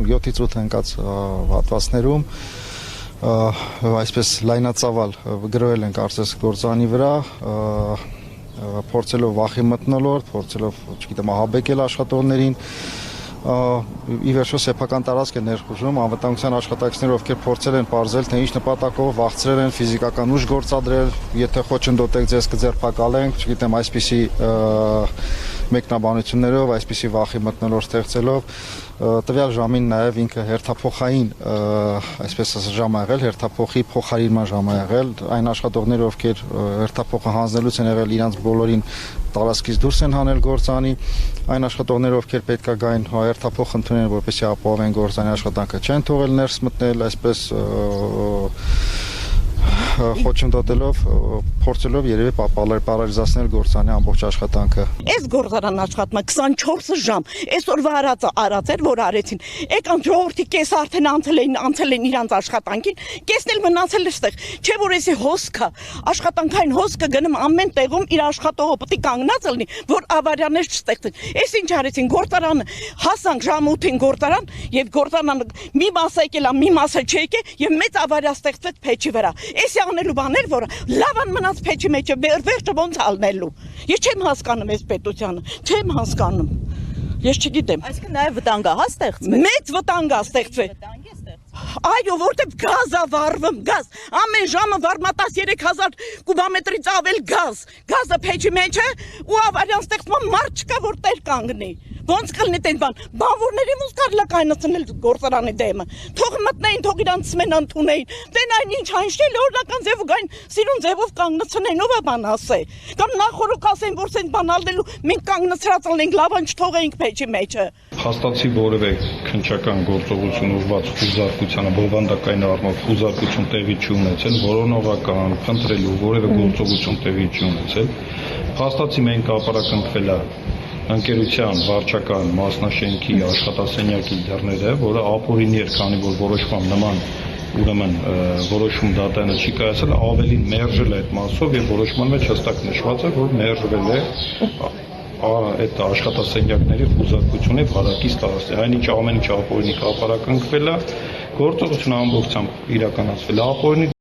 7-ից 8 ընկած հատվածներում այսպես լայնածավալ գրոհել են կարծես գործանի վրա, փորձելով վախի մթնոլորտ, փորձելով, չգիտեմ, ահաբեկել աշխատողներին, ի վերջո սեփական տարածք է ներխուժում, անվտանգության աշխատակիցները, ովքեր փորձել են պարզել, թե ինչ նպատակով վախցրել են ֆիզիկական ուժ գործադրել, եթե խոչընդոտեք ձեզ կձերբակալենք, չգիտեմ, այսպիսի մեկնաբանություններով, այսպիսի վախի մթնոլորտ ստեղծելով, տվյալ ժամին նաև ինքը հերթափոխային, այսպես ժամ ա եղել, հերթափոխի փոխարինման ժամ ա եղել, այն աշխատողները, ովքեր հերթափոխը հանձնելուց են եղել, իրանց բոլորին տարածքից դուրս են հանել գործանի, այն աշխատողները, ովքեր պետք է գային հերթափոխ ընդունեն, որպեսզի ապահովեն գործանի աշխատանքը, չեն թողել ներս մտնել, այսպես խոչընդոտելով, փորձելով երևի պարալիզացնել գործանի ամբողջ աշխատանքը։ Այս գործարան աշխատում 24 ժամ, այսօրվա արած էր, որ արեցին։ Եկան ժողովրդի կես արդեն անցել են իրանց աշխատանքին, կեսն էլ մնացել էր ստեղ։ Չէ՞ որ էսի հոսքը, աշխատանքային հոսքը գնում ամեն տեղում իր աշխատողը պետք է կանգնած լինի, որ ավարիաներ չստեղծեն։ Էս ինչ արեցին գործարանը, հասանք ժամ 8-ին գործարան, եւ գործարանը մի մասը եկել, մի մասը չեկե, եւ մեծ ավարիա ստեղծվեց փեչի վրա։ Էսի անելու բաներ, որ լավան մնաց փեչի մեջ, վերջը ոնց ալնելու։ Ես չեմ հասկանում այս պետությանը, չեմ հասկանում։ Ես չգիտեմ։ Այսինքն նաև վտանգ է ստեղծվել։ Մեծ վտանգ է ստեղծվել։ Այո, որտեվ գազ է վառվում, գազ։ Ամեն ժամը վառում 13000 կուբամետրից ավել գազ։ Գազը փեչի մեջ է ու ավարիան ստեղծվում, մարդ չկա որ տեր կանգնի։ Ոնց կլինի տեն բան։ Բանվորների ոնց կարելի է կայացնել գործարանի դեմը։ Թող մտնեին, թող իրանց մեն ընդունեին։ Տեն այնինչ այնշտել օրինական ձև գային, սիրուն ձևով կանգնեցնեն, ով է բան ասե։ Կամ նախորոք ասեն, որ սեն բան ալնելու մենք կանգնեցրած լինենք, լավան չթողեինք փեչի մեջը։ Հաստատի որևէ քննչական գործողություն ուղղված խուզարկությանը, բովանդակային առումով խուզարկություն տեղի չի ունեցել, որոնողական, խնդրելու որևէ գործողություն տեղի չի ունեցել։ Հաստատի մենք ապարակնքվել է ընկերության վարչական մասնաշենքի աշխատասենյակի դռները, որը ապօրինի էր, քանի որ որոշման նման ուրեմն որոշում դատանը չի կայացել, ավելին մերժել է այդ մասով եւ որոշման մեջ հստակ նշված է, որ մերժվել է այդ աշխատասենյակների խուզարկությունը վարակից տարածել։ Այնինչ ամեն ինչ ապօրինի կապարակնքվել է, գործողությունը ամբողջությամբ իրականացվել է ապօրինի